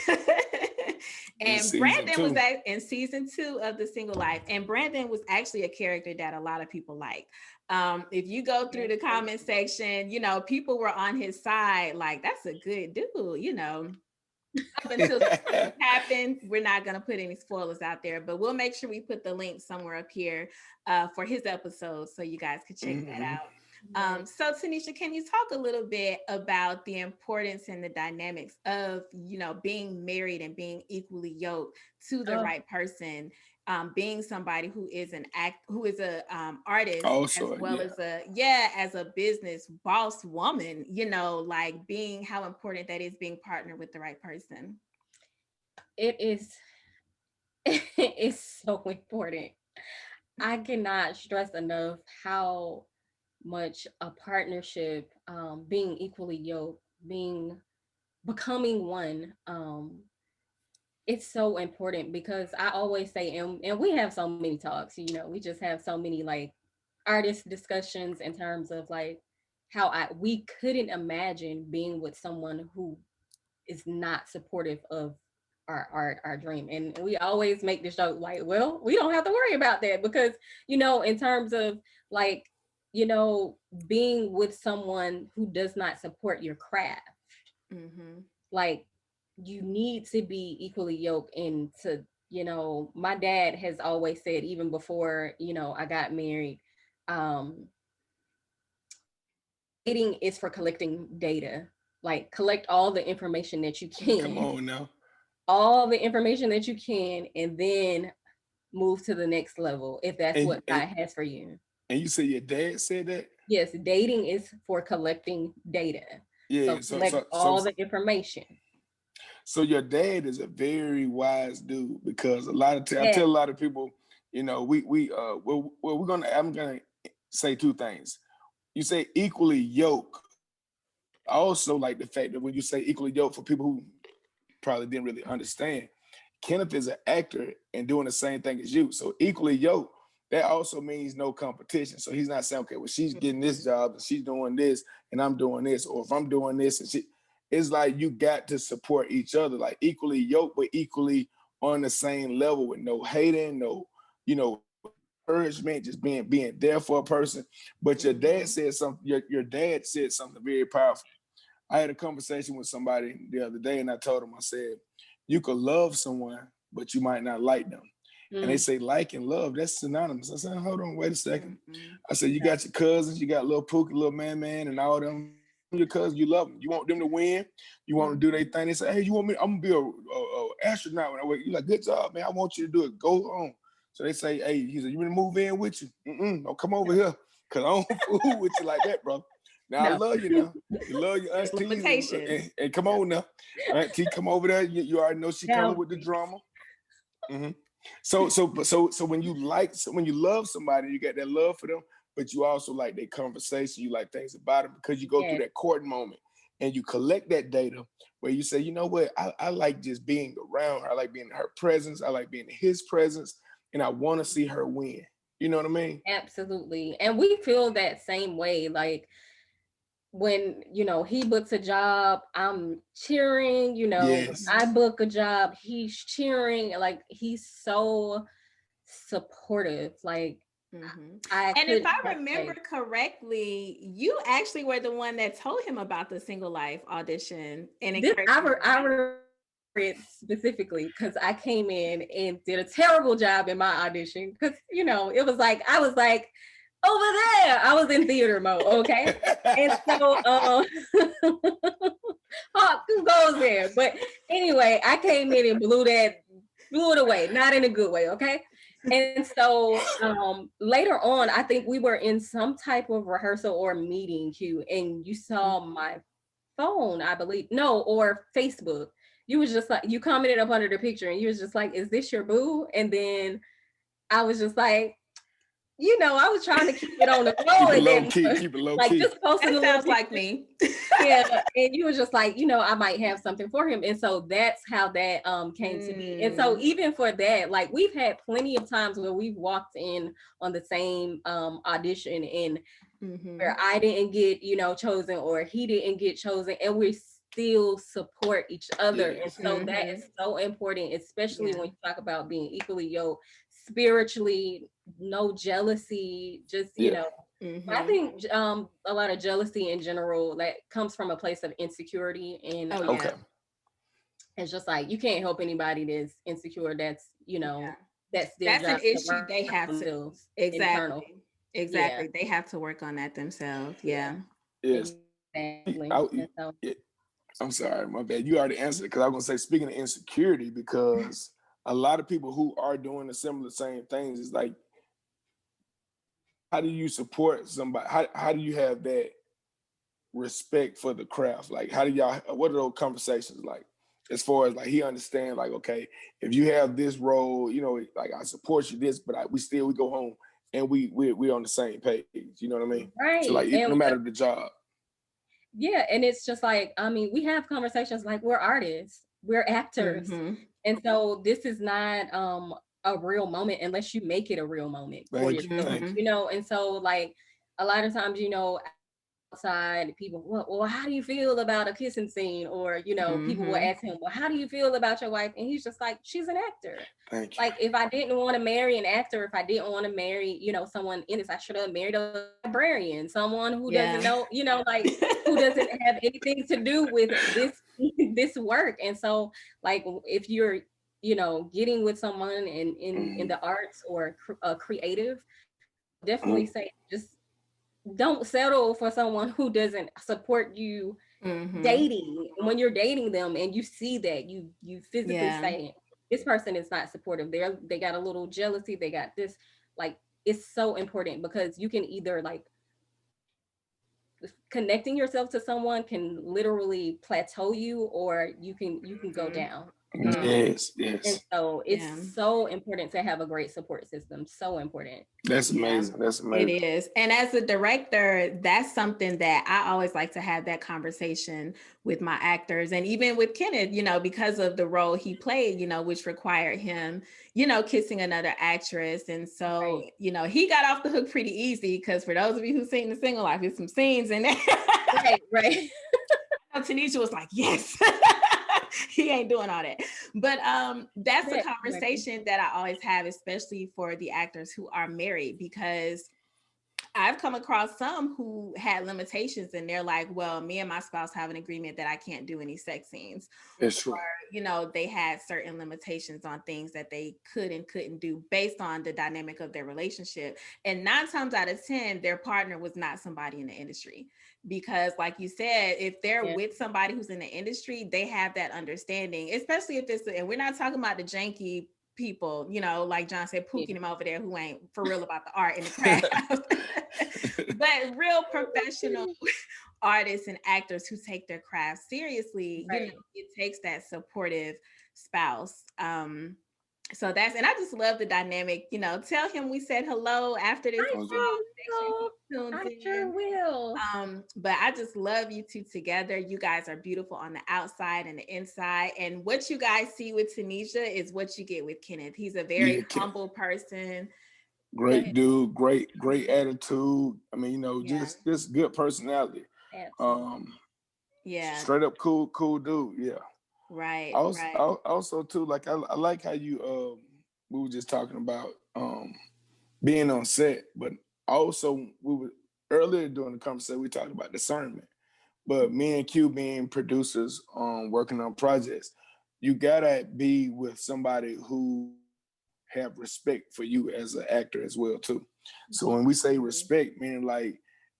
And Brandon was in season 2 of The Single Life. And Brandon was actually a character that a lot of people like. If you go through the comment section, you know, people were on his side, like, that's a good dude, you know. Up until something happened, we're not going to put any spoilers out there, but we'll make sure we put the link somewhere up here for his episode so you guys can check that out. So Tanisha, can you talk a little bit about the importance and the dynamics of, you know, being married and being equally yoked to the right person, being somebody who is an artist, also, as well as a business boss woman, you know, like being how important that is, being partnered with the right person. It is, it's so important. I cannot stress enough how much a partnership, being equally yoked, becoming one, it's so important, because I always say, and we have so many talks, you know, we just have so many like artist discussions in terms of like how we couldn't imagine being with someone who is not supportive of our dream. And we always make this joke like, well, we don't have to worry about that, because, you know, in terms of like, you know, being with someone who does not support your craft, like, you need to be equally yoked. And to, you know, my dad has always said, even before, you know, I got married, dating is for collecting data. Like, collect all the information that you can. Come on now. All the information that you can, and then move to the next level if that's what God has for you. And you say your dad said that? Yes, dating is for collecting data. Yeah, so collect all the information. So your dad is a very wise dude, because a lot of I tell a lot of people, you know, I'm gonna say two things. You say equally yoked. I also like the fact that when you say equally yoked, for people who probably didn't really understand, Kenneth is an actor and doing the same thing as you. So equally yoked, that also means no competition. So he's not saying, okay, well, she's getting this job and she's doing this and I'm doing this, or if I'm doing this and it's like you got to support each other, like equally yoked, but equally on the same level, with no hating, no, you know, encouragement, just being there for a person. But your dad said something, your dad said something very powerful. I had a conversation with somebody the other day and I told him, I said, you could love someone, but you might not like them. And they say like and love, that's synonymous. I said, hold on, wait a second. I said, you got your cousins, you got little Pookie, little man, and all them. Your cousins, you love them. You want them to win. You want to do their thing. They say, hey, you want me? I'm gonna be a astronaut when I work. You're like, good job, man. I want you to do it. Go on. So they say, hey, he said, you want to move in with you? No, come over here, cause I don't fool with you like that, bro. Now I love you now. You love your aunties and come on now. All right, T, come over there. You already know she coming with the drama. So when you love somebody, you got that love for them, but you also like their conversation, you like things about them, because you go through that courting moment and you collect that data where you say, you know what, I like just being around her. I like being in her presence. I like being in his presence, and I want to see her win. You know what I mean? Absolutely. And we feel that same way. Like, when, you know, he books a job, I'm cheering, you know, I book a job, he's cheering, like, he's so supportive. Like, and if I remember correctly, you actually were the one that told him about the Single Life audition. And I remember it specifically because I came in and did a terrible job in my audition, because, you know, it was like, I was like, over there, I was in theater mode, okay? And so, who goes there? But anyway, I came in and blew it away, not in a good way, okay? And so later on, I think we were in some type of rehearsal or meeting, Q, and you saw my phone, I believe, no, or Facebook. You was just like, you commented up under the picture and you was just like, is this your boo? And then I was just like, you know, I was trying to keep it on the road. Keep it low like, key. Just posting that sounds like me. Yeah, and you was just like, you know, I might have something for him. And so that's how that came to be. And so even for that, like, we've had plenty of times where we've walked in on the same audition and where I didn't get, you know, chosen, or he didn't get chosen, and we're still support each other. Yes. And so that is so important, especially Yeah. when you talk about being equally yoked spiritually, no jealousy, just, you know. I think a lot of jealousy in general that comes from a place of insecurity, and Oh yeah. Okay. it's just like you can't help anybody that's insecure. That's, you know, that's their That's an job to issue work they on have to themselves internal. exactly. Yeah, Exactly. They have to work on that themselves. yeah, Yeah. Yes. exactly. I, And so, I'm sorry, my bad. You already answered it because I was gonna say, speaking of insecurity, because a lot of people who are doing the similar same things is like, how do you support somebody? How do you have that respect for the craft? Like, how do y'all? What are those conversations like? As far as like he understand, like, okay, if you have this role, you know, like I support you this, but we go home and we on the same page. You know what I mean? So right. like, no And matter the job. yeah, and it's just like, I mean, we have conversations like we're artists, we're actors. And so this is not a real moment unless you make it a real moment for Thank you. yourself, Thank you. you know. And so like a lot of times, you know, outside people, well, how do you feel about a kissing scene? Or, you know, people will ask him, well, how do you feel about your wife? And he's just like, she's an actor. Thank you. Like, if I didn't want to marry an actor, if I didn't want to marry, you know, someone in this, I should have married a librarian, someone who doesn't know, you know, like who doesn't have anything to do with this work. And so like, if you're, you know, getting with someone in the arts or creative, definitely say, just don't settle for someone who doesn't support you dating. When you're dating them and you see that, you physically say, this person is not supportive. They got a little jealousy, they got this. Like, it's so important, because you can either like, connecting yourself to someone can literally plateau you, or you can go down. Yes, And yes. so it's so important to have a great support system. So important. That's amazing. That's amazing. It is. And as a director, that's something that I always like to have that conversation with my actors. And even with Kenneth, you know, because of the role he played, you know, which required him, you know, kissing another actress. And so, you know, he got off the hook pretty easy, because for those of you who've seen The Single Life, there's some scenes in there. Right. Tanisha was like, yes. He ain't doing all that. But that's a conversation that I always have, especially for the actors who are married, because I've come across some who had limitations, and they're like, well, me and my spouse have an agreement that I can't do any sex scenes. It's true. Or, you know, they had certain limitations on things that they could and couldn't do based on the dynamic of their relationship. And 9 times out of 10, their partner was not somebody in the industry. Because like you said, if they're with somebody who's in the industry, they have that understanding, especially if it's, and we're not talking about the janky people, you know, like John said, pooking him over there who ain't for real about the art and the craft. But real professional artists and actors who take their craft seriously, you know, it takes that supportive spouse. So that's, and I just love the dynamic, you know, tell him we said hello after this. I sure will. But I just love you two together. You guys are beautiful on the outside and the inside. And what you guys see with Tunisia is what you get with Kenneth. He's a very humble person. Great dude, great attitude. I mean, you know, just good personality. Straight up cool dude. Yeah. Right. Also too, like I like how you we were just talking about being on set, but also we were earlier during the conversation we talked about discernment. But me and Q being producers working on projects, you gotta be with somebody who have respect for you as an actor as well too. So when we say respect, meaning like,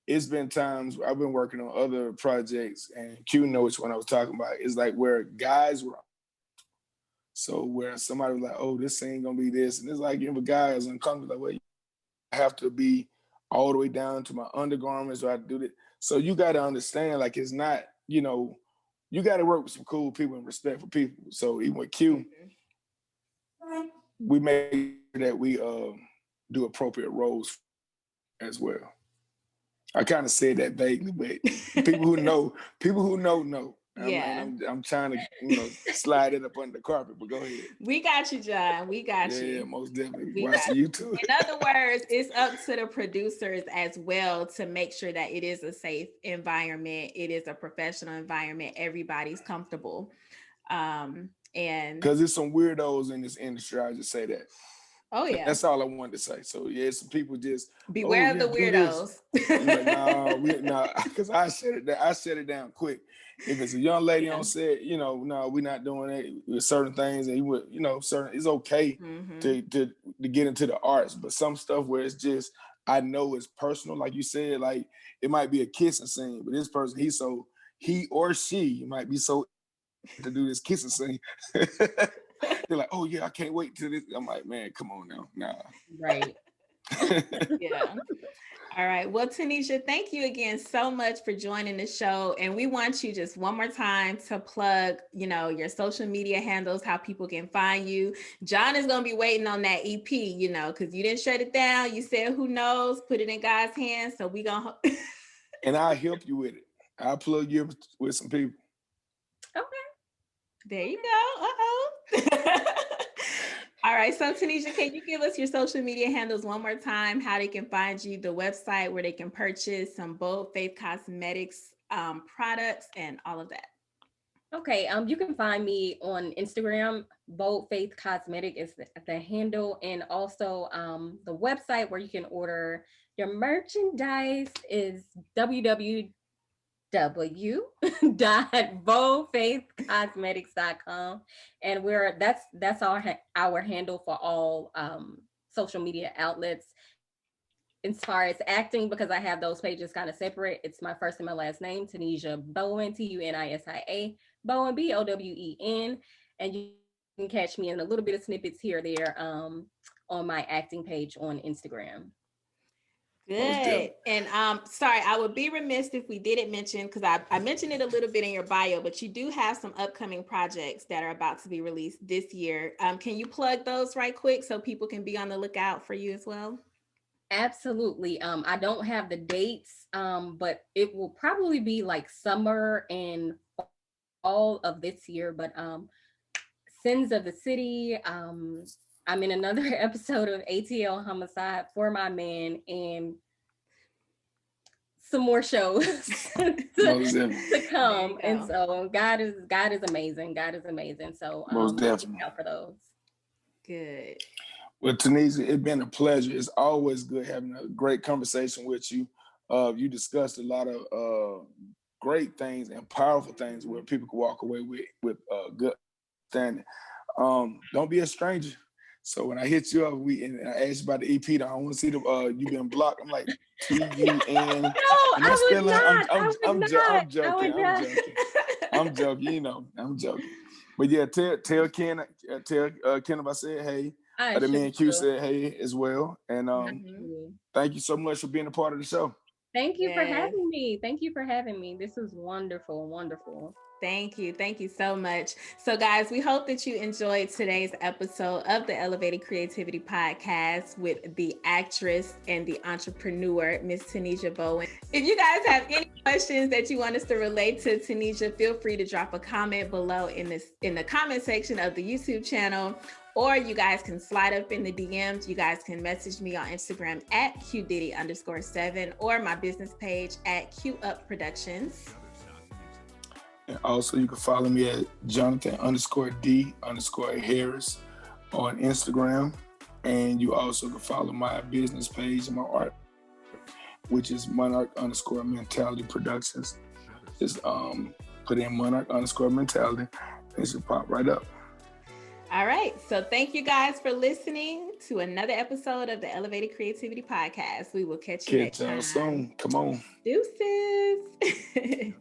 it's been times I've been working on other projects, and Q knows which one I was talking about. It's like where guys were, so where somebody was like, oh, this ain't gonna be this, and it's like if a guy is uncomfortable, like, well, I have to be all the way down to my undergarments, or I do that. So you got to understand, like, it's not, you know, you got to work with some cool people and respectful people. So even with Q, we make sure that we do appropriate roles as well. I kind of said that vaguely, but people who know know. I'm trying to, slide it up under the carpet, but go ahead. We got you, John. We got you. Yeah, most definitely. Watching you too. In other words, it's up to the producers as well to make sure that it is a safe environment. It is a professional environment. Everybody's comfortable. And because there's some weirdos in this industry, I just say that. Oh yeah, that's all I wanted to say. So yeah, some people just beware of the weirdos. No, because I shut it down quick. If it's a young lady on set, no, we're not doing it with certain things, and it's okay to get into the arts, but some stuff where it's just, I know it's personal, like you said, like it might be a kissing scene, but this person, he or she might be so to do this kissing scene. They're like, oh yeah, I can't wait till this. I'm like, man, come on now. Nah. Right. Yeah. All right. Well, Tunisia, thank you again so much for joining the show. And we want you just one more time to plug, your social media handles, how people can find you. John is going to be waiting on that EP, because you didn't shut it down. You said, who knows, put it in God's hands. So we going to. And I'll help you with it. I'll plug you with some people. Okay. There you go. Uh-oh. All right. So Tunisia, can you give us your social media handles one more time, how they can find you, the website where they can purchase some Bold Faith Cosmetics products and all of that? Okay. You can find me on Instagram. Bold Faith Cosmetic is the handle. And also the website where you can order your merchandise is www.boldfaithcosmetics.com, and that's our handle for all social media outlets. As far as acting, because I have those pages kind of separate, it's my first and my last name, Tunisia Bowen, Tunisia Bowen, Bowen, and you can catch me in a little bit of snippets here or there on my acting page on Instagram. Good. And sorry, I would be remiss if we didn't mention, because I mentioned it a little bit in your bio, but you do have some upcoming projects that are about to be released this year. Can you plug those right quick so people can be on the lookout for you as well? Absolutely. I don't have the dates, but it will probably be like summer and fall of this year. But Sins of the City, I'm in another episode of ATL Homicide, For My Man, and some more shows to come. And so God is amazing. God is amazing. So most definitely out for those. Good. Well, Tunisia, it's been a pleasure. It's always good having a great conversation with you. You discussed a lot of great things and powerful things where people can walk away with good understanding. Don't be a stranger. So when I hit you up, and I asked you about the EP, I don't want to see the you been blocked. I'm like TVONE. No, I would not. I'm joking. I'm joking. But yeah, tell Ken if I said hey. The me and Q said hey as well. And thank you so much for being a part of the show. Thank you for having me. This was wonderful, wonderful. Thank you. Thank you so much. So guys, we hope that you enjoyed today's episode of the Elevated Creativity Podcast with the actress and the entrepreneur, Miss Tunisia Bowen. If you guys have any questions that you want us to relate to Tunisia, feel free to drop a comment below in the comment section of the YouTube channel, or you guys can slide up in the DMs. You guys can message me on Instagram at QDiddy_7 or my business page at QUpProductions. And also you can follow me at Jonathan_D_Harris on Instagram. And you also can follow my business page and my art, which is Monarch_Mentality Productions. Just put in Monarch_Mentality. It should pop right up. All right. So thank you guys for listening to another episode of the Elevated Creativity Podcast. We will catch you next time. Soon. Come on. Deuces.